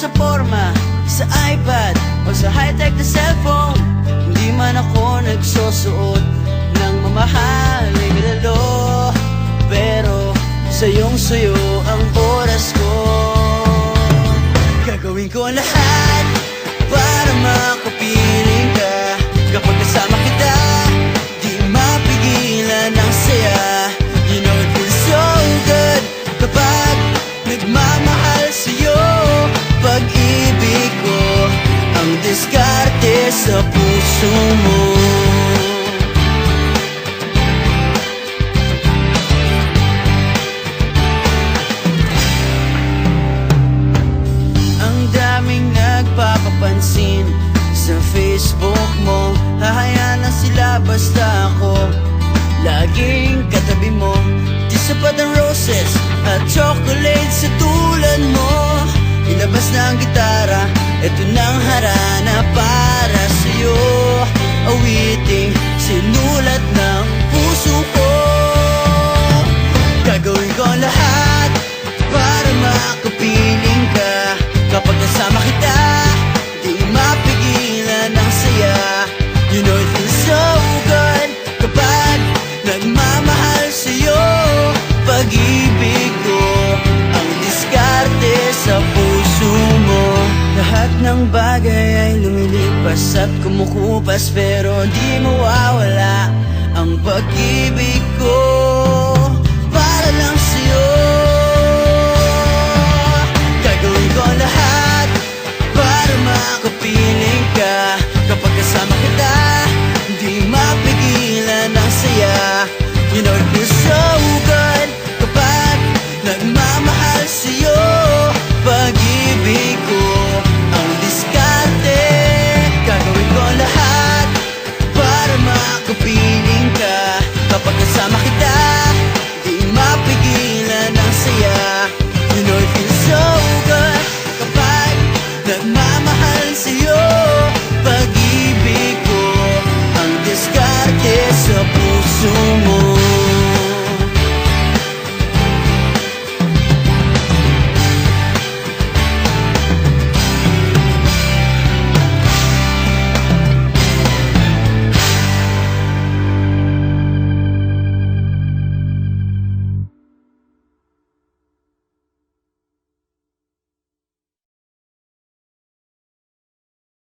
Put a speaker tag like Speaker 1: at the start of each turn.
Speaker 1: sa forma, sa iPad o sa high-tech na cellphone. Hindi man ako nagsusuot ng mamahaling relo, pero sayong-sayo ang oras ko. Gagawin ko ang lahat para makapiling ka. Kapag kasama kita, di mapigilan ang saya. You know it feels so good kapag nagmamahal sa'yo. Pag-ibig ko ang diskarte sa puso mo. Ang daming nagpapapansin sa Facebook mo. Hahayaan na sila basta ako laging katabi mo. Di sapat ang roses at chocolates sa tulad mo. Ilabas na ang gitara, eto nang harana para sa'yo. Awiting sinulat ng puso ko. Gagawin ko ang lahat para makapiling ka. Kapag kasama kita, di mapigilan ang saya. You know it feels so good kapag nagmamahal sa'yo. Pag-ibig ko ang diskarte sa puso mo. Lahat ng bagay ay lumilipas at kumukupas, pero di mawawala ang pag-ibig